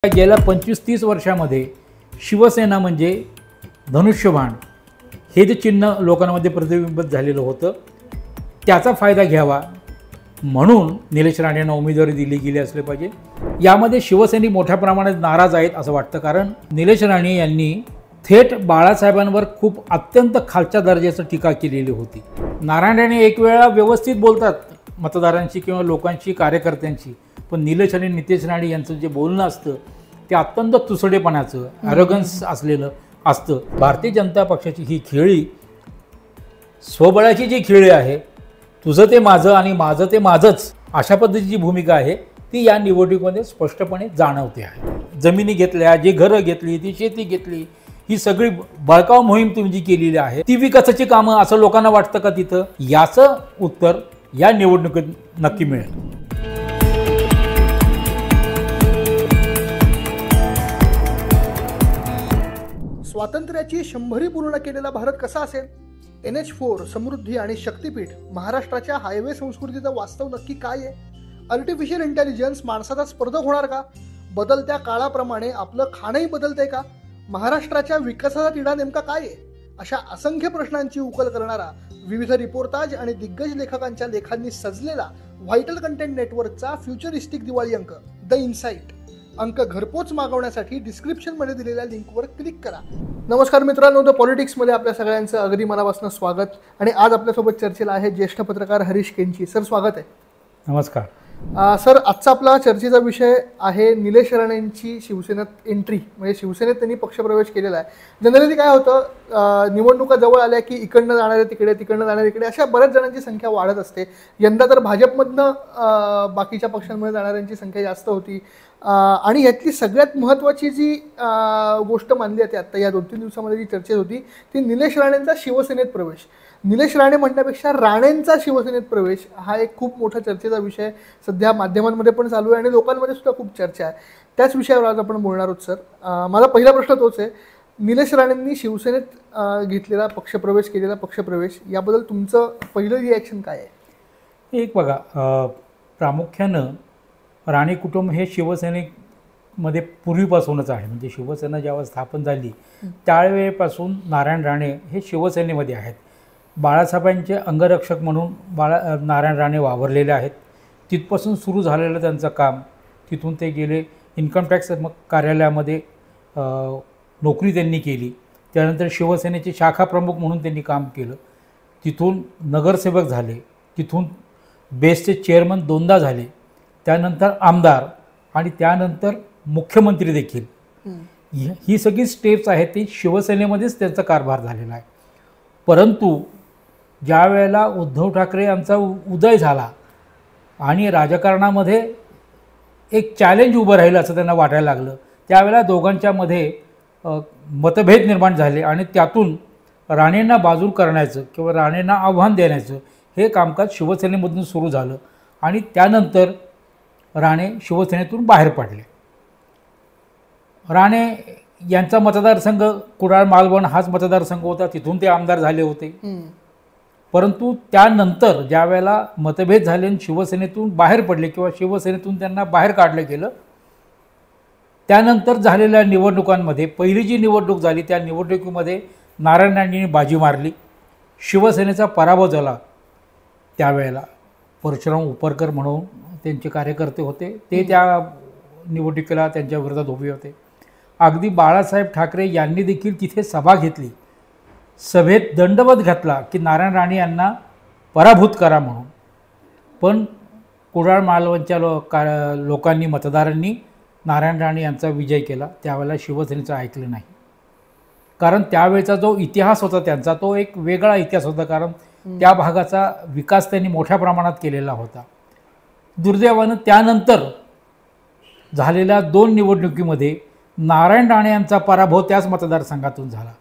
गेल्या 25-30 वर्षामध्ये शिवसेना म्हणजे धनुष्यबाण हे जे चिन्ह लोकांमध्ये प्रतिबिंबित झालेलं होतं, त्याचा फायदा घ्यावा म्हणून निलेश राणेंना उमेदवारी दिली गेली असले पाहिजे. यामध्ये शिवसैनिक मोठ्या प्रमाणात नाराज आहेत असं वाटतं, कारण निलेश राणे यांनी थेट बाळासाहेबांवर खूप अत्यंत खालच्या दर्जाची टीका केलेली होती. नारायण राणे एक वेळा व्यवस्थित बोलतात मतदारांशी किंवा लोकांशी, कार्यकर्त्यांशी, पण निलेश आणि नितेश राणे यांचं जे बोलणं असतं ते अत्यंत तुसडेपणाचं, ॲरोगन्स असलेलं असतं. भारतीय जनता पक्षाची ही खेळी, स्वबळाची जी खेळी आहे, तुझं ते माझं आणि माझं ते माझंच, अशा पद्धतीची भूमिका आहे ती या निवडणुकीमध्ये स्पष्टपणे जाणवते आहे. जमिनी घेतल्या, जी घरं घेतली, ती शेती घेतली, ही सगळी बळकाव मोहीम तुम्ही जी केलेली आहे ती विकासाची कामं असं लोकांना वाटतं का तिथं? याचं उत्तर या निवडणुकीत नक्की मिळेल. स्वातंत्र्याची 100री पूर्ण केलेला भारत कसा असेल? NH4, समृद्धी आणि शक्तीपीठ, महाराष्ट्राच्या हायवे संस्कृतीचं वास्तव नक्की काय आहे? आर्टिफिशियल इंटेलिजन्स माणसाचा स्पर्धक होणार का? बदलत्या काळाप्रमाणे आपलं खाणंही बदलतंय का? महाराष्ट्राच्या विकासाचा तिढा नेमका काय आहे? अशा असंख्य प्रश्नांची उकल करणारा, विविध रिपोर्टाज आणि दिग्गज लेखकांच्या लेखांनी सजलेला व्हायटल कंटेंट नेटवर्कचा फ्युचरिस्टिक दिवाळी अंक द इनसाइट अंक घरपोच मागवण्यासाठी डिस्क्रिप्शनमध्ये दिलेल्या लिंकवर क्लिक करा. नमस्कार मित्रांनो, द पॉलिटिक्समध्ये आपल्या सगळ्यांचं अगदी मनापासून स्वागत. आणि आज आपल्यासोबत चर्चेला आहे ज्येष्ठ पत्रकार हरीश केंची. सर, स्वागत आहे. नमस्कार सर, आजचा आपला चर्चेचा विषय आहे निलेश राणेंची शिवसेनेत एंट्री, म्हणजे शिवसेनेत त्यांनी पक्षप्रवेश केलेला आहे. जनरली काय होतं, निवडणुका जवळ आल्या की इकडनं जाणारे तिकडे, तिकडनं जाणारे इकडे, अशा बऱ्याच जणांची संख्या वाढत असते. यंदा तर भाजपमधनं बाकीच्या पक्षांमध्ये जाणाऱ्यांची संख्या जास्त होती. आणि यातली सगळ्यात महत्त्वाची जी गोष्ट मानली जाते आत्ता या 2-3 दिवसामध्ये जी चर्चेत होती ती निलेश राणेंचा शिवसेनेत प्रवेश. निलेश राणे म्हणण्यापेक्षा राणेंचा शिवसेनेत प्रवेश हा एक खूप मोठा चर्चेचा विषय सध्या माध्यमांमध्ये पण चालू आहे आणि लोकांमध्ये सुद्धा खूप चर्चा आहे. त्याच विषयावर आज आपण बोलणार आहोत. सर, माझा पहिला प्रश्न तोच आहे, निलेश राणेंनी शिवसेनेत घेतलेला पक्षप्रवेश, केलेला पक्षप्रवेश, याबद्दल तुमचं पहिलं रिॲक्शन काय आहे? एक बघा, प्रामुख्यानं राणे कुटुंब हे शिवसेनेमध्ये पूर्वीपासूनच आहे. म्हणजे शिवसेना जेव्हा स्थापन झाली त्यावेळेपासून नारायण राणे हे शिवसेनेमध्ये आहेत. बाळासाहेबांचे अंगरक्षक म्हणून नारायण राणे वावरलेले आहेत. तिथपासून सुरू झालेलं त्यांचं काम, तिथून ते गेले इन्कम टॅक्स कार्यालयामध्ये नोकरी त्यांनी केली. त्यानंतर शिवसेनेचे शाखा प्रमुख म्हणून त्यांनी काम केलं. तिथून नगरसेवक झाले, तिथून बेस्टचे चेअरमन 2दा झाले, त्यानंतर आमदार आणि त्यानंतर मुख्यमंत्री देखील. ही सगळी स्टेप्स आहेत ती शिवसेनेमध्येच त्यांचा कारभार झालेला आहे. परंतु ज्या वेळेला उद्धव ठाकरे यांचा उदय झाला आणि राजकारणामध्ये एक चॅलेंज उभं राहिलं असं त्यांना वाटायला लागलं, त्यावेळेला दोघांच्यामध्ये मतभेद निर्माण झाले आणि त्यातून राणेंना बाजू करण्याचं किंवा राणेंना आव्हान देण्याचं हे कामकाज शिवसेनेमधून सुरू झालं आणि त्यानंतर राणे शिवसेनेतून बाहेर पडले. राणे यांचा मतदारसंघ कुडाळ मालवण हाच मतदारसंघ होता, तिथून ते आमदार झाले होते. परंतु त्यानंतर ज्या वेळेला मतभेद झाले आणि शिवसेनेतून बाहेर पडले किंवा शिवसेनेतून त्यांना बाहेर काढलं गेलं, त्यानंतर झालेल्या निवडणुकांमध्ये पहिली जी निवडणूक झाली त्या निवडणुकीमध्ये नारायण राणेंनी बाजी मारली, शिवसेनेचा पराभव झाला. त्यावेळेला परशुराम उपरकर म्हणून त्यांचे कार्यकर्ते होते, ते त्या निवडणुकीला त्यांच्या विरोधात उभे होते. अगदी बाळासाहेब ठाकरे यांनी देखील तिथे सभा घेतली, सभेत दंडवत घातला की नारायण राणे यांना पराभूत करा म्हणून. पण कुडाळ मालवणच्या लोकांनी, मतदारांनी नारायण राणे यांचा विजय केला. त्यावेळेला शिवसेनेचं ऐकलं नाही, कारण त्यावेळेचा जो इतिहास होता त्यांचा तो एक वेगळा इतिहास होता, कारण त्या भागाचा विकास त्यांनी मोठ्या प्रमाणात केलेला होता. दुर्दैवानं त्यानंतर झालेल्या 2 निवडणुकीमध्ये नारायण राणे यांचा पराभव त्याच मतदारसंघातून झाला.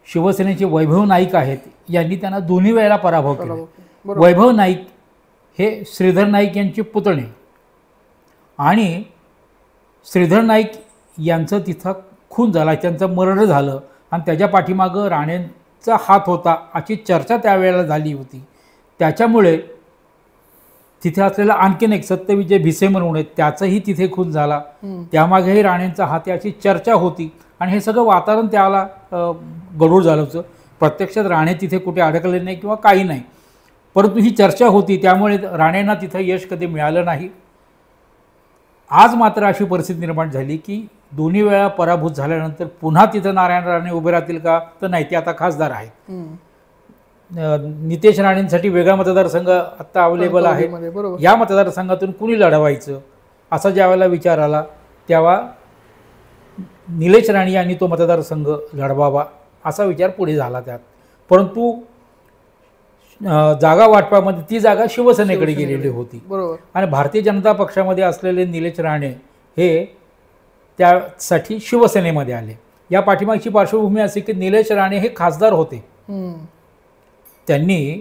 शिवसेनेचे वैभव नाईक आहेत, यांनी त्यांना दोन्ही वेळेला पराभव केला. वैभव नाईक हे श्रीधर नाईक यांचे पुतणे आणि श्रीधर नाईक यांचं तिथं खून झाला, त्यांचं मर्डर झालं आणि त्याच्या पाठीमागं राणेंचा हात होता अशी चर्चा त्यावेळेला झाली होती. त्याच्यामुळे तिथे असलेला आणखीन एक सत्यविजय भिसे म्हणून आहे, त्याचाही तिथे खून झाला. त्यामागेही राणेंचा हात याची चर्चा होती आणि हे सगळं वातावरण त्याला गडूळ झालं होतं. प्रत्यक्षात राणे तिथे कुठे अडकले नाही किंवा काही नाही, परंतु ही चर्चा होती, त्यामुळे राणेंना तिथं यश कधी मिळालं नाही. आज मात्र अशी परिस्थिती निर्माण झाली की दोन्ही वेळा पराभूत झाल्यानंतर पुन्हा तिथं नारायण राणे उभे राहतील का, तर नाही, ते आता खासदार आहेत. नितेश राणेंसाठी वेगळा मतदारसंघ आता अवेलेबल आहे. या मतदारसंघातून कुणी लढवायचं असा ज्यावेळेला विचार आला, तेव्हा निलेश राणे यांनी तो मतदारसंघ लढवावा असा विचार पुढे झाला त्यात. परंतु जागा वाटपामध्ये ती जागा शिवसेनेकडे गेलेली होती आणि भारतीय जनता पक्षामध्ये असलेले निलेश राणे हे त्यासाठी शिवसेनेमध्ये आले. या पाठीमागची पार्श्वभूमी अशी की निलेश राणे हे खासदार होते. त्यांनी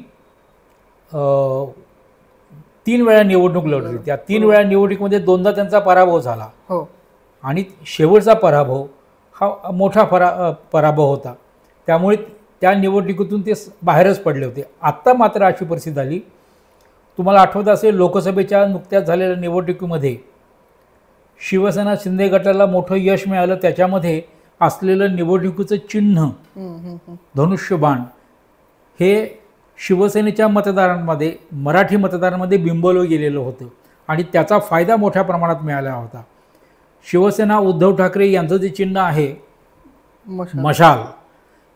3 वेळा निवडणूक लढवली. त्या 3 वेळा निवडणुकीमध्ये 2दा त्यांचा पराभव झाला आणि शेवटचा पराभव हा मोठा पराभव होता. त्यामुळे त्या निवडणुकीतून ते बाहेरच पडले होते. आत्ता मात्र अशी परिस्थिती झाली, तुम्हाला आठवत असेल लोकसभेच्या नुकत्याच झालेल्या निवडणुकीमध्ये शिवसेना शिंदे गटाला मोठं यश मिळालं. त्याच्यामध्ये असलेलं निवडणुकीचं चिन्ह धनुष्यबाण हे शिवसेनेच्या मतदारांमध्ये, मराठी मतदारांमध्ये बिंबवलं गेलेलं होतं आणि त्याचा फायदा मोठ्या प्रमाणात मिळाला होता. शिवसेना उद्धव ठाकरे यांचं जे चिन्ह आहे मशाल,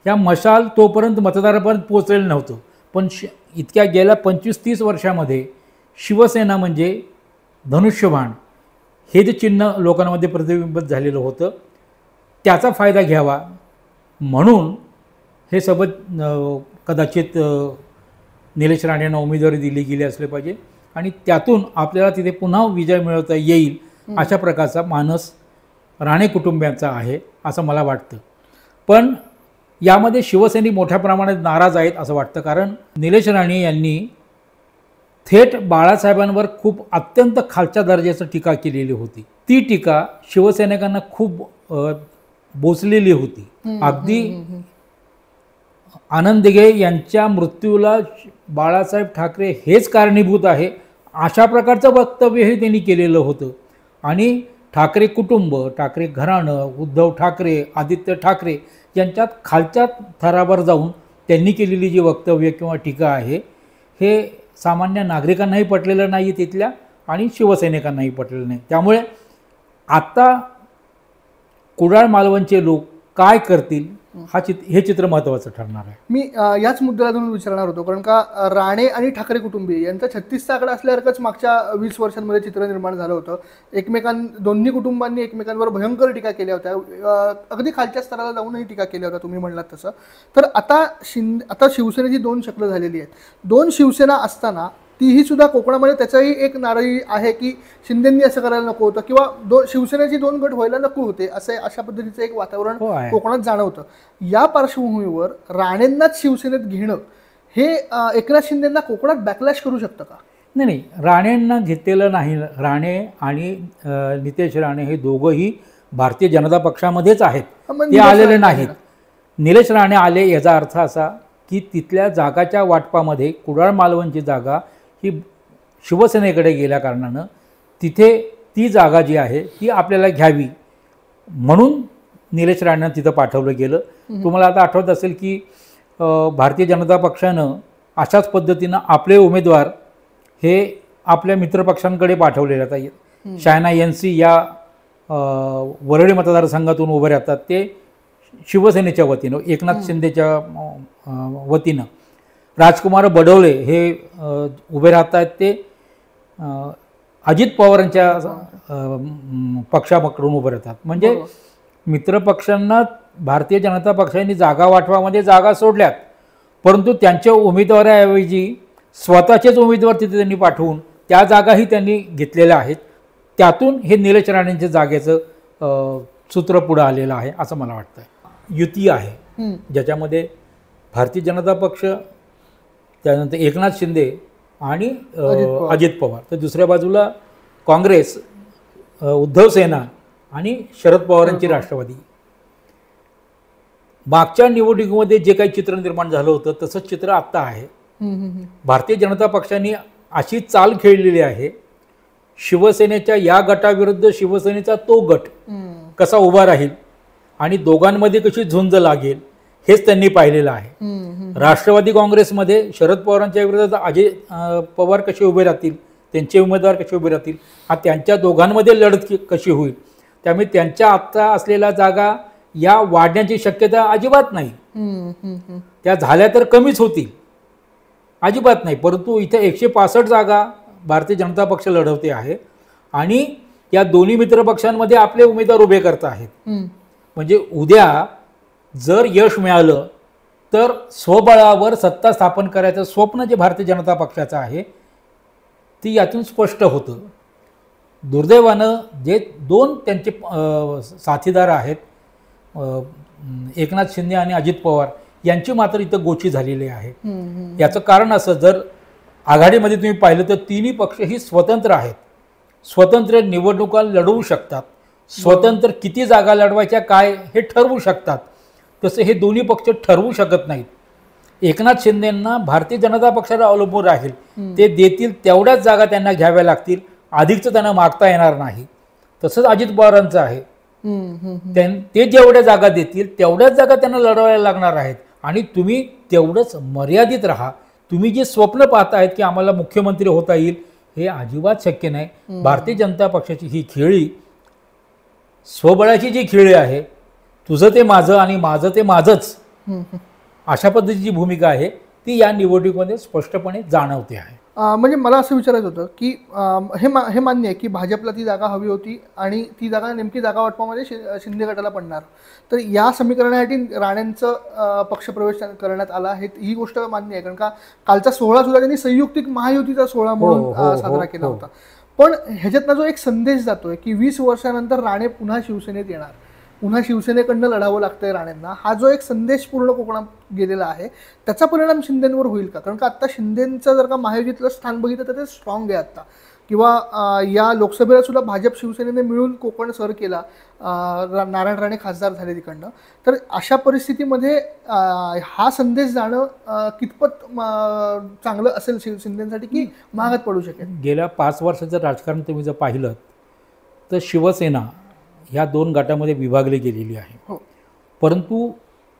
या मशाल तोपर्यंत मतदारापर्यंत पोचलेलं नव्हतं. पण इतक्या गेल्या 25-30 वर्षामध्ये शिवसेना म्हणजे धनुष्यबाण हे जे चिन्ह लोकांमध्ये प्रतिबिंबित झालेलं होतं, त्याचा फायदा घ्यावा म्हणून हे सोबत कदाचित निलेश राणेंना उमेदवारी दिली गेली असले पाहिजे आणि त्यातून आपल्याला तिथे पुन्हा विजय मिळवता येईल अशा प्रकारचा मानस राणे कुटुंबियांचा आहे असं मला वाटतं. पण यामध्ये शिवसैनिक मोठ्या प्रमाणात नाराज आहेत असं वाटतं, कारण निलेश राणे यांनी थेट बाळासाहेबांवर खूप अत्यंत खालच्या दर्जाची टीका केलेली होती. ती टीका शिवसैनिकांना खूप बोचलेली होती. अगदी आनंद दिघे यांच्या मृत्यूला बाळासाहेब ठाकरे हेच कारणीभूत आहे अशा प्रकारचं वक्तव्यही त्यांनी केलेलं होतं. आणि ठाकरे कुटुंब, ठाकरे घराणं, उद्धव ठाकरे, आदित्य ठाकरे यांच्यात खालच्या थरावर जाऊन त्यांनी केलेली जी वक्तव्य किंवा टीका आहे हे सामान्य नागरिकांनाही पटलेलं नाही तिथल्या आणि शिवसैनिकांनाही पटलेलं नाही. त्यामुळे आता कुडाळ मालवणचे लोक काय करतील हे चित्र महत्त्वाचं ठरणार आहे. मी याच मुद्द्याला तुम्ही विचारणार होतो, कारण का राणे आणि ठाकरे कुटुंबीय यांचा 36चा आकडा असल्यासारखंच मागच्या 20 वर्षांमध्ये चित्र निर्माण झालं होतं. दोन्ही कुटुंबांनी एकमेकांवर भयंकर टीका केल्या होत्या, अगदी खालच्या स्तराला जाऊनही टीका केल्या होत्या तुम्ही म्हणलात तसं. तर आता शिवसेनेची 2 शक्ल झालेली आहेत. 2 शिवसेना असताना तीही सुद्धा कोकणामध्ये त्याचाही एक नाराजी आहे की शिंदेंनी असं करायला नको होतं किंवा शिवसेनेची 2 गट व्हायला नको होते अशा पद्धतीचं एक वातावरण कोकणात जाणवतं. या पार्श्वभूमीवर राणेंनाच शिवसेनेत घेणं हे एकनाथ शिंदेंना कोकणात बॅकलॅश करू शकतं का? नाही, राणेंना घेतलेलं नाही. राणे आणि नितेश राणे हे दोघंही भारतीय जनता पक्षामध्येच आहेत, ते आलेले नाहीत. निलेश राणे आले याचा अर्थ असा की तिथल्या जागाच्या वाटपामध्ये कुडाळ मालवणची जागा ही शिवसेनेकडे गेल्या कारणानं तिथे ती जागा जी आहे ती आपल्याला घ्यावी म्हणून निलेश राणेंना तिथं पाठवलं गेलं. तुम्हाला आता आठवत असेल की भारतीय जनता पक्षानं अशाच पद्धतीनं आपले उमेदवार हे आपल्या मित्रपक्षांकडे पाठवले जातात. शायना एनसी या वरळी मतदारसंघातून उभे राहतात, ते शिवसेनेच्या वतीनं, एकनाथ शिंदेच्या वतीनं. राजकुमार बडोले हे उभे राहतात, ते अजित पवारांच्या पक्षाकडून उभे राहतात. म्हणजे मित्रपक्षांना भारतीय जनता पक्षाने जागा वाटपामध्ये जागा सोडल्यात, परंतु त्यांच्या उमेदवाराऐवजी स्वतःचेच उमेदवार तिथे त्यांनी पाठवून त्या जागाही त्यांनी घेतलेल्या आहेत. त्यातून हे निलेश राणेंच्या जागेचं सूत्र पुढं आलेलं आहे असं मला वाटतं. युती आहे ज्याच्यामध्ये भारतीय जनता पक्ष, त्यानंतर एकनाथ शिंदे आणि अजित पवार, तर दुसऱ्या बाजूला काँग्रेस, उद्धव सेना आणि शरद पवारांची राष्ट्रवादी. मागच्या निवडणुकीमध्ये जे काही चित्र निर्माण झालं होतं तसंच चित्र आत्ता आहे. भारतीय जनता पक्षाने अशी चाल खेळलेली आहे. शिवसेनेच्या या गटाविरुद्ध शिवसेनेचा तो गट कसा उभा राहील आणि दोघांमध्ये कशी झुंज लागेल हेच त्यांनी पाहिलेलं आहे. राष्ट्रवादी काँग्रेसमध्ये शरद पवारांच्या विरोधात अजय पवार कसे उभे राहतील, त्यांचे उमेदवार कसे उभे राहतील, हा त्यांच्या दोघांमध्ये लढत कशी होईल. त्यामुळे त्यांच्या आत्ता असलेल्या जागा या वाढण्याची शक्यता अजिबात नाही. त्या झाल्या तर कमीच होतील, अजिबात नाही. परंतु इथे 165 जागा भारतीय जनता पक्ष लढवते आहे आणि या दोन्ही मित्रपक्षांमध्ये आपले उमेदवार उभे करत आहेत. म्हणजे उद्या जर यश मिळालं तर स्वबळावर सत्ता स्थापन करायचं स्वप्न जे भारतीय जनता पक्षाचं आहे ती यातून स्पष्ट होतं. दुर्दैवानं जे दोन त्यांचे साथीदार आहेत एकनाथ शिंदे आणि अजित पवार यांची मात्र इथं गोची झालेली आहे. याचं कारण असं, जर आघाडीमध्ये तुम्ही पाहिलं तर तिन्ही पक्ष ही स्वतंत्र आहेत, स्वतंत्र निवडणुका लढवू शकतात, स्वतंत्र किती जागा लढवायच्या काय हे ठरवू शकतात. तसं हे दोन्ही पक्ष ठरवू शकत नाहीत. एकनाथ शिंदेंना भारतीय जनता पक्षाला अवलंबून राहील, ते देतील तेवढ्याच जागा त्यांना घ्याव्या लागतील, अधिकचं त्यांना मागता येणार नाही. तसंच अजित पवारांचं आहे, ते जेवढ्या जागा देतील तेवढ्याच जागा त्यांना लढवायला लागणार आहेत आणि तुम्ही तेवढंच मर्यादित राहा. तुम्ही जे स्वप्न पाहतायत की आम्हाला मुख्यमंत्री होता येईल, हे अजिबात शक्य नाही. भारतीय जनता पक्षाची ही खेळी स्वबळाची जी खेळी आहे, तुझं ते माझं आणि माझं ते माझंच, अशा पद्धतीची भूमिका आहे ती या निवडणुकीमध्ये स्पष्टपणे जाणवते आहे. म्हणजे मला असं विचारायचं होतं की हे मान्य आहे की भाजपला ती जागा हवी होती आणि ती जागा नेमकी जागा वाटपामध्ये शिंदे गटाला पडणार. तर या समीकरणासाठी राणेंचं पक्षप्रवेश करण्यात आला ही गोष्ट मान्य आहे, कारण का कालचा सोहळा सुद्धा त्यांनी संयुक्तिक महायुतीचा सोहळा म्हणून साजरा केला होता. पण ह्याच्यातनं जो एक संदेश जातोय की 20 वर्षानंतर राणे पुन्हा शिवसेनेत येणार, पुन्हा शिवसेनेकडनं लढावं लागतंय राणेंना, हा जो एक संदेश पूर्ण कोकणात गेलेला आहे त्याचा परिणाम शिंदेंवर होईल का? कारण का आता शिंदेंचं जर का महायुतीतलं स्थान बघितलं तर ते स्ट्रॉंग आहे आता, किंवा या लोकसभेला सुद्धा भाजप शिवसेनेने मिळून कोकण सर केला, नारायण राणे खासदार झाले तिकडनं. तर अशा परिस्थितीमध्ये हा संदेश जाणं कितपत चांगलं असेल शिंदेंसाठी की महागात पडू शकेल? गेल्या 5 वर्षाचं राजकारण तुम्ही जर पाहिलं तर शिवसेना ह्या 2 गटामध्ये विभागली गेलेली आहे. परंतु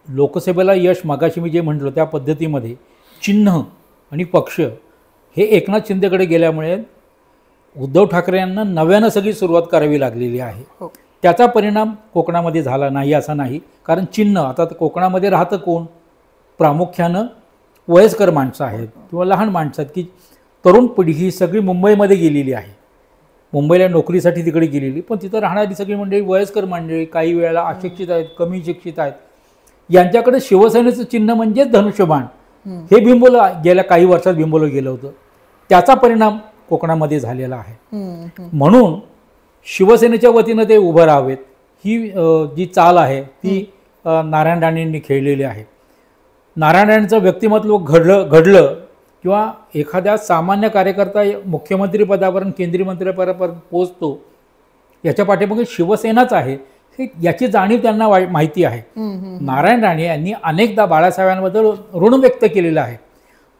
लोकसभेला यश, मगाशी मी जे म्हटलं त्या पद्धतीमध्ये चिन्ह आणि पक्ष हे एकनाथ शिंदेकडे गेल्यामुळे उद्धव ठाकरे यांना नव्यानं सगळी सुरुवात करावी लागलेली आहे. त्याचा परिणाम कोकणामध्ये झाला नाही असं नाही, कारण चिन्ह आता कोकणामध्ये राहतं कोण? प्रामुख्यानं वयस्कर माणसं आहेत किंवा लहान माणसं आहेत, की तरुण पिढी ही सगळी मुंबईमध्ये गेलेली आहे, मुंबईला नोकरीसाठी तिकडे गेलेली. पण तिथं राहणारी सगळी मंडळी वयस्कर मंडळी, काही वेळेला अशिक्षित आहेत, कमी शिक्षित आहेत. यांच्याकडे शिवसेनेचं चिन्ह म्हणजे धनुष्यबाण हे बिंबवलं, गेल्या काही वर्षात बिंबवलं गेलं होतं. त्याचा परिणाम कोकणामध्ये झालेला आहे. म्हणून शिवसेनेच्या वतीनं ते उभं राहावेत ही जी चाल आहे ती नारायण राणेंनी खेळलेली आहे. नारायण राणेंचं व्यक्तिमत्व घडलं किंवा एखाद्या सामान्य कार्यकर्ता मुख्यमंत्री पदावर केंद्रीय मंत्रिपदापर्यंत पोहोचतो, याच्या पाठीमागे शिवसेनाच आहे हे याची जाणीव त्यांना माहिती आहे. नारायण राणे यांनी अनेकदा बाळासाहेबांबद्दल ऋण व्यक्त केलेलं आहे,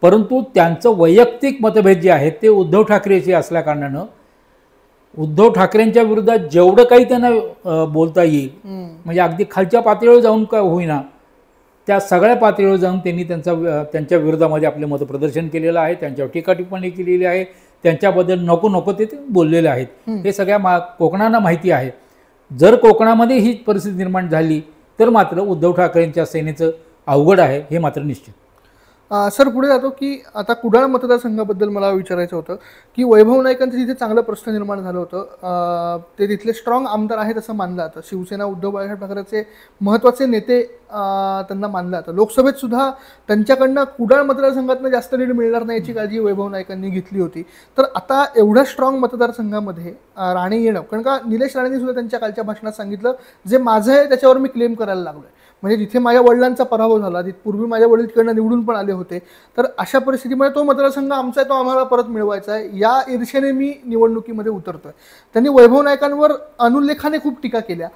परंतु त्यांचं वैयक्तिक मतभेद जे आहेत ते उद्धव ठाकरेचे असल्याकारणानं उद्धव ठाकरेंच्या विरोधात जेवढं काही त्यांना बोलता येईल, म्हणजे अगदी खालच्या पातळीवर जाऊन काय होईना त्या सगळ्या पातळीवर जाऊन त्यांनी त्यांच्या विरोधामध्ये आपले मतप्रदर्शन केलेलं आहे, त्यांच्यावर टीका टिप्पणी केलेली आहे, त्यांच्याबद्दल नको ते बोललेले आहेत. हे सगळ्या कोकणाला माहिती आहे. जर कोकणामध्ये ही परिस्थिती निर्माण झाली तर मात्र उद्धव ठाकरेंच्या सेनेचं अवघड आहे हे मात्र निश्चित. सर पुढे जातो की आता कुडाळ मतदारसंघाबद्दल मला विचारायचं होतं की वैभव नाईकांचं तिथे चांगलं प्रश्न निर्माण झालं होतं. ते तिथले स्ट्रॉंग आमदार आहेत असं मानलं जातं. शिवसेना उद्धव बाळासाहेब ठाकरेचे महत्त्वाचे नेते त्यांना मानलं जातं. लोकसभेत सुद्धा त्यांच्याकडनं कुडाळ मतदारसंघातनं जास्त लीड मिळणार नाही याची काळजी वैभव नाईकांनी घेतली होती. तर आता एवढ्या स्ट्रॉंग मतदारसंघामध्ये राणे येणं, कारण का निलेश राणेंनी सुद्धा त्यांच्या कालच्या भाषणात सांगितलं जे माझं आहे त्याच्यावर मी क्लेम करायला लागलोय. म्हणजे जिथे माझ्या वडिलांचा पराभव झाला, पूर्वी माझ्या वडील तिकडनं निवडून पण आले होते, तर अशा परिस्थितीमध्ये तो मतदारसंघ आमचा आहे, तो आम्हाला परत मिळवायचा आहे, या ईर्षेने मी निवडणुकीमध्ये उतरतोय. त्यांनी वैभव नाईकांवर अनुल्लेखाने खूप टीका केल्या,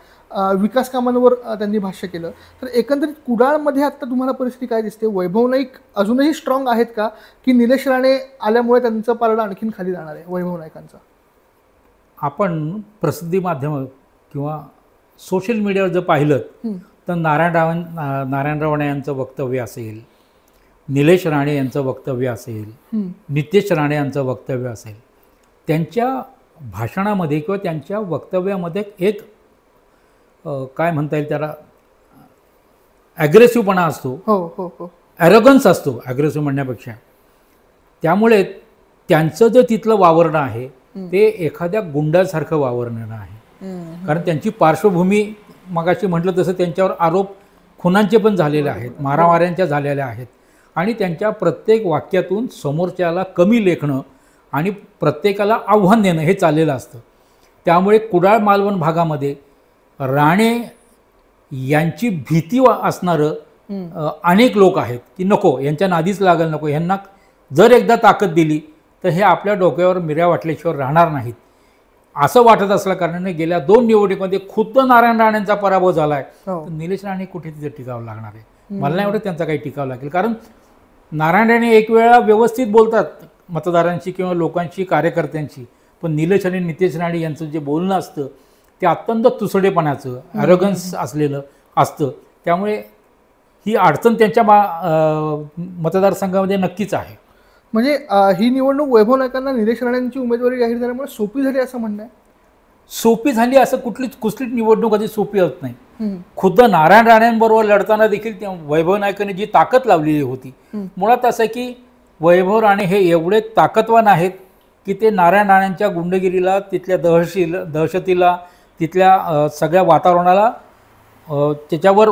विकास कामांवर त्यांनी भाष्य केलं. तर एकंदरीत कुडाळमध्ये आता तुम्हाला परिस्थिती काय दिसते? वैभव नाईक अजूनही स्ट्रॉंग आहेत का, की निलेश राणे आल्यामुळे त्यांचं पारडं आणखीन खाली जाणार आहे वैभव नाईकांचं? आपण प्रसिद्धी माध्यम किंवा सोशल मीडियावर जर पाहिलं तर नारायणराव राणे यांचं वक्तव्य असेल, निलेश राणे यांचं वक्तव्य असेल, नितेश राणे यांचं वक्तव्य असेल, त्यांच्या भाषणामध्ये किंवा त्यांच्या वक्तव्यामध्ये एक काय म्हणता येईल त्याला, ॲग्रेसिव्हपणा असतो, ॲरोगन्स असतो ॲग्रेसिव्ह म्हणण्यापेक्षा. त्यामुळे त्यांचं जे तिथलं वावरणं आहे ते एखाद्या गुंडासारखं वावरणं आहे. कारण त्यांची पार्श्वभूमी मगाशी म्हटलं तसं त्यांच्यावर आरोप खुनांचे पण झालेले आहेत, मारामाऱ्यांच्या झालेल्या आहेत, आणि त्यांच्या प्रत्येक वाक्यातून समोरच्याला कमी लेखणं आणि प्रत्येकाला आव्हान देणं हे चाललेलं असतं. त्यामुळे कुडाळ मालवण भागामध्ये राणे यांची भीती असणारं अनेक लोक आहेत की नको यांच्या नादीच लागायला नको, यांना जर एकदा ताकद दिली तर हे आपल्या डोक्यावर मिऱ्या वाटल्याशिवाय राहणार नाहीत असं वाटत असल्या कारणाने गेल्या 2 निवडणुकीमध्ये खुद्द नारायण राणेंचा पराभव झाला आहे. तर निलेश राणे कुठे तिथे टिकावं लागणार आहे? मला नाही वाटत त्यांचा काही टिकावं लागेल. कारण नारायण राणे एक वेळा व्यवस्थित बोलतात मतदारांशी किंवा लोकांशी, कार्यकर्त्यांशी, पण निलेश आणि नितेश राणे यांचं जे बोलणं असतं ते अत्यंत तुसडेपणाचं, ॲरोगन्स असलेलं असतं. त्यामुळे ही अडचण त्यांच्या मतदारसंघामध्ये नक्कीच आहे. म्हणजे ही निवडणूक वैभव नाईकांना निलेश राणेंची उमेदवारी जाहीर झाल्यामुळे सोपी झाली असं म्हणणं आहे? सोपी झाली असं कुठलीच निवडणूक आधी सोपी होत नाही. खुद्द नारायण राणेंबरोबर लढताना देखील वैभव नाईकांनी जी ताकद लावलेली होती, मुळात असं की वैभव राणे हे एवढे ताकदवान आहेत की ते नारायण राणेंच्या गुंडगिरीला, तिथल्या दहशतीला, तिथल्या सगळ्या वातावरणाला त्याच्यावर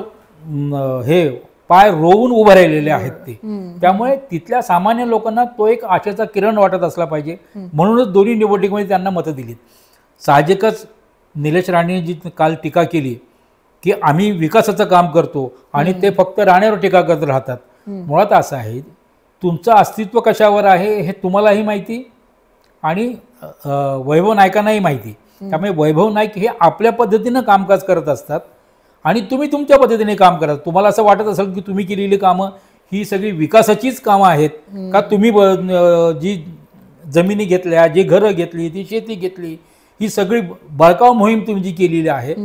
हे पाय रोवून उभं राहिलेले आहेत ते. त्यामुळे तिथल्या सामान्य लोकांना तो एक आशेचा किरण वाटत असला पाहिजे, म्हणूनच दोन्ही निवडणुकीमध्ये त्यांना मतं दिलीत. साहजिकच निलेश राणेंनी जी काल टीका केली की आम्ही विकासाचं काम करतो आणि ते फक्त राणेवर टीका करत राहतात. मुळात असं आहे, तुमचं अस्तित्व कशावर आहे हे तुम्हालाही माहिती आणि वैभव नाईकांनाही माहिती. त्यामुळे वैभव नाईक हे आपल्या पद्धतीनं कामकाज करत असतात आणि तुम्ही तुमच्या पद्धतीने काम करा. तुम्हाला असं वाटत असेल की तुम्ही केलेली कामं ही सगळी विकासाचीच कामं आहेत का, तुम्ही जी जमिनी घेतल्या, जी घरं घेतली, ती शेती घेतली, ही सगळी बळकाव मोहीम तुम्ही जी केलेली आहे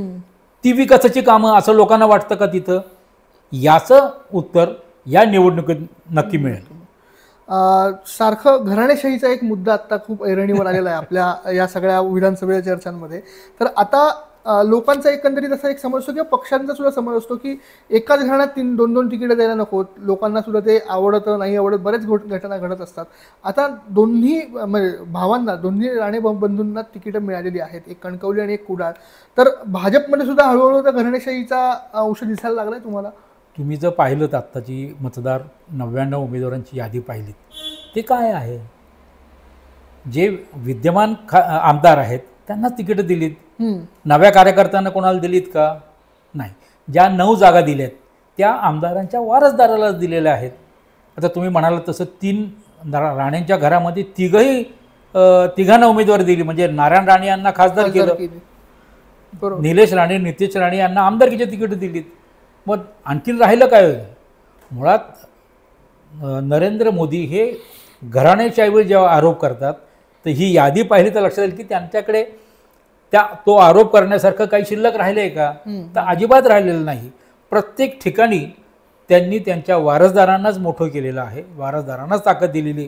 ती विकासाची कामं असं लोकांना वाटतं का तिथं? याचं उत्तर या निवडणुकीत नक्की मिळेल. सारखं घराणेशाहीचा एक मुद्दा आता खूप ऐरणीवर आलेला आहे आपल्या या सगळ्या विधानसभेच्या चर्चांमध्ये. तर आता लोकांचा एकंदरीत असा एक समज असतो किंवा पक्षांचा सुद्धा समज असतो की एकाच घराण्यात 2-2 तिकीटं द्यायला नको, लोकांना सुद्धा ते आवडत नाही आवडत, बरेच घटना घडत असतात. आता दोन्ही म्हणजे भावांना, दोन्ही राणे बंधूंना तिकीटं मिळालेली आहेत, एक कणकवली आणि एक कुडाळ. तर भाजपमध्ये सुद्धा हळूहळू त्या घराणेशाहीचा अंश दिसायला लागलाय तुम्हाला? तुम्ही जर पाहिलं तर आत्ताची मतदार 99 उमेदवारांची यादी पाहिलीत, ते काय आहे, जे विद्यमान आमदार आहेत त्यांनाच तिकीटं दिलीत. नव्या कार्यकर्त्यांना कोणाला दिलीत का? नाही. ज्या 9 जागा दिल्यात त्या आमदारांच्या वारसदारालाच दिलेल्या आहेत. आता तुम्ही म्हणालात तसं 3 राणेंच्या घरामध्ये तिघांना उमेदवारी दिली, म्हणजे नारायण राणे यांना खासदार केलं, निलेश राणे, नितेश राणे यांना आमदारकीचे तिकीट दिलीत. मग आणखीन राहिलं काय? मुळात नरेंद्र मोदी हे घराण्याच्याऐवजी जेव्हा आरोप करतात तर ही यादी पाहिली तर लक्षात येईल की त्यांच्याकडे तो आरोप करण्यासारखं काही शिल्लक राहिलं आहे का? तर अजिबात राहिलेलं नाही. प्रत्येक ठिकाणी त्यांनी त्यांच्या वारसदारांनाच मोठं केलेलं आहे, वारसदारांनाच ताकद दिलेली.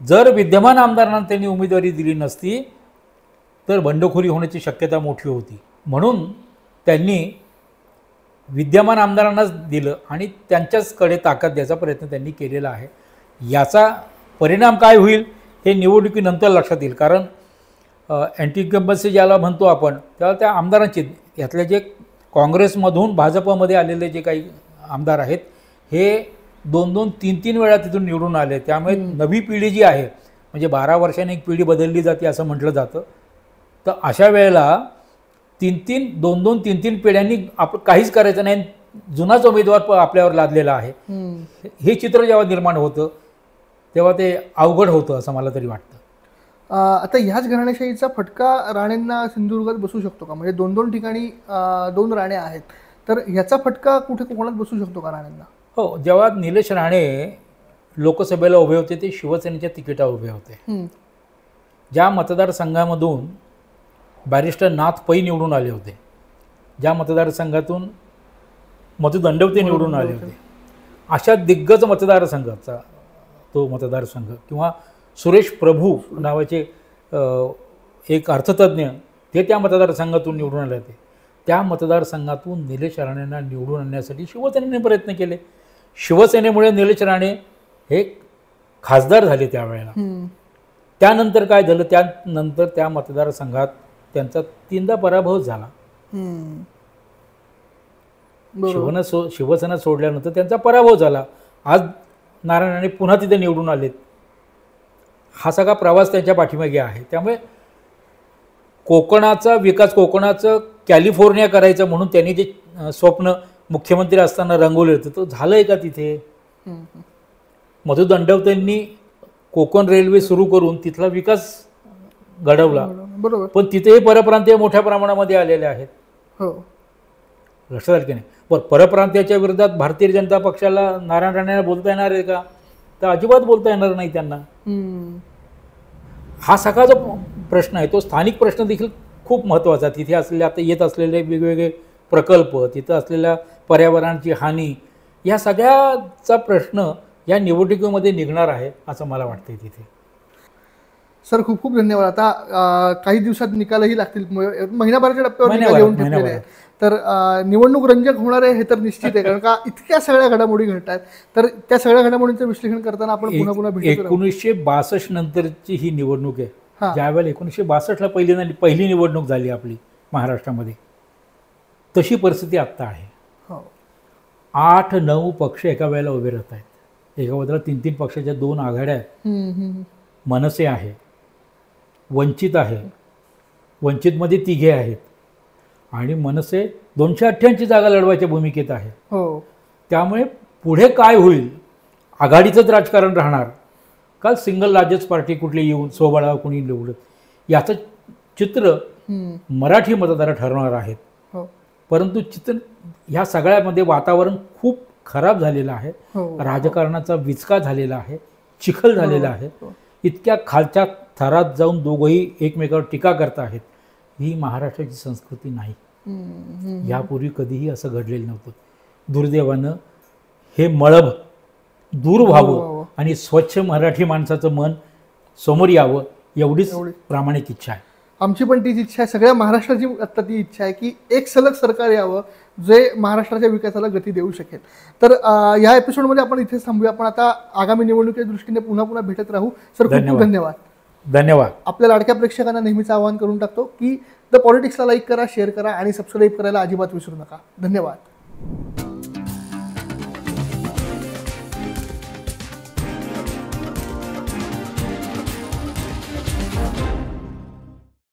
जर विद्यमान आमदारांना त्यांनी उमेदवारी दिली नसती तर बंडखोरी होण्याची शक्यता मोठी होती. म्हणून त्यांनी विद्यमान आमदारांनाच दिलं आणि त्यांच्याचकडे ताकद द्यायचा प्रयत्न त्यांनी केलेला आहे. याचा परिणाम काय होईल हे निवडणुकीनंतर लक्षात येईल. कारण अँटी इन्कम्बन्सी ज्याला म्हणतो आपण, त्याला त्या आमदारांची, यातले जे काँग्रेसमधून भाजपमध्ये आलेले जे काही आमदार आहेत हे 2-2, 3-3 वेळा तिथून निवडून आले. त्यामुळे नवी पिढी जी आहे, म्हणजे 12 वर्षांनी एक पिढी बदलली जाते असं म्हटलं जातं. तर अशा वेळेला 2-2, 3-3 पिढ्यांनी आपण काहीच करायचं नाही, जुनाच उमेदवार आपल्यावर लादलेला आहे. हे चित्र जेव्हा निर्माण होतं तेव्हा ते अवघड होतं असं मला तरी वाटतं. आता ह्याच घराणेशाहीचा फटका राणेंना सिंधुदुर्गात बसू शकतो का? म्हणजे 2-2 ठिकाणी 2 राणे आहेत, तर ह्याचा फटका कुठे कोकणात बसू शकतो का राणेंना? हो, जेव्हा निलेश राणे लोकसभेला उभे होते ते शिवसेनेच्या तिकिटावर उभे होते. ज्या मतदारसंघामधून बॅरिस्टर नाथ पै निवडून आले होते, ज्या मतदारसंघातून मधु दंडवते निवडून आले होते, अशा दिग्गज मतदारसंघाचा तो मतदारसंघ, किंवा सुरेश प्रभू नावाचे एक अर्थतज्ञ ते त्या मतदारसंघातून निवडून आले होते. त्या मतदारसंघातून निलेश राणेंना निवडून आणण्यासाठी शिवसेनेने प्रयत्न केले. शिवसेनेमुळे निलेश राणे हे खासदार झाले त्यावेळेला. त्यानंतर काय झालं, त्यानंतर त्या मतदारसंघात त्यांचा 3दा पराभव झाला. शिवसेना सोडल्यानंतर त्यांचा पराभव झाला. आज नारायण राणे पुन्हा तिथे निवडून आलेत. हा सगळा प्रवास त्यांच्या पाठीमागे आहे. त्यामुळे कोकणाचा विकास, कोकणाचं कॅलिफोर्निया करायचं म्हणून त्यांनी जे स्वप्न मुख्यमंत्री असताना रंगवले होते तो झालंय का तिथे? मधु दंडवतेंनी कोकण रेल्वे सुरू करून तिथला विकास घडवला, बरोबर, पण तिथेही परप्रांतीय मोठ्या प्रमाणामध्ये आलेले आहेत. हो, लक्षात आलं की नाही? बरं, परप्रांतीयाच्या विरोधात भारतीय जनता पक्षाला नारायण राणेंना बोलता येणार आहे का? तर अजिबात बोलता येणार नाही त्यांना. हा सगळा जो प्रश्न आहे तो स्थानिक प्रश्न देखील खूप महत्त्वाचा. तिथे असलेले आता येत असलेले वेगवेगळे प्रकल्प, तिथं असलेल्या पर्यावरणाची हानी, या सगळ्याचा प्रश्न या निवडणुकीमध्ये निघणार आहे असं मला वाटतंय तिथे. सर खूप खूप धन्यवाद. आता काही दिवसात निकालही लागतील, महिनाभराच्या टप्प्यावर निकाल येऊन ठेवलेले आहेत, तर निवडणूक रंजक होणार आहे हे तर निश्चित आहे. कारण का इतक्या सगळ्या घडामोडी घडत आहेत, तर त्या सगळ्या घडामोडींचं विश्लेषण करताना आपण पुन्हा पुन्हा भेटतो. 1962 नंतरची ही निवडणूक आहे. ज्यावेळेला 1962ला पहिली निवडणूक झाली आपली महाराष्ट्रामध्ये, तशी परिस्थिती आत्ता आहे. 8-9 पक्ष एका वेळेला उभे राहत आहेत. एका बाजूला 3-3 पक्षाच्या 2 आघाड्या आहेत. मनसे आहे, वंचित आहे, वंचितमध्ये 3 आहेत, आणि मनसे 288 जागा लढवायच्या भूमिकेत आहे. त्यामुळे पुढे काय होईल? आघाडीचंच राजकारण राहणार का सिंगल लार्जेस्ट पार्टी कुठली येऊन स्वबळावर कुणी निवडत, याचं चित्र मराठी मतदार ठरवणार आहेत. परंतु चित्र ह्या सगळ्यामध्ये वातावरण खूप खराब झालेलं आहे. राजकारणाचा विचका झालेला आहे, चिखल झालेला आहे. इतक्या खालच्या थरात जाऊन दोघंही एकमेकावर टीका करत आहेत. ही महाराष्ट्राची संस्कृती नाही. यापूर्वी कधीही असं घडलेलं नव्हतं. दुर्दैवानं हे मळभ दूर व्हावं आणि स्वच्छ मराठी माणसाचं मन समोर यावं, एवढीच प्रामाणिक इच्छा आहे. आमची पण तीच इच्छा आहे. सगळ्या महाराष्ट्राची आता ती इच्छा आहे की एक सलग सरकार यावं जे महाराष्ट्राच्या विकासाला गती देऊ शकेल. तर या एपिसोडमध्ये आपण इथेच थांबूया. आपण आता आगामी निवडणुकीच्या दृष्टीने पुन्हा पुन्हा भेटत राहू. सर खूप खूप धन्यवाद. धन्यवाद. आपल्या लाडक्या प्रेक्षकांना नेहमीच आवाहन करून टाकतो की द पॉलिटिक्सला लाईक करा, शेअर करा आणि सबस्क्राईब करायला अजिबात विसरू नका. धन्यवाद.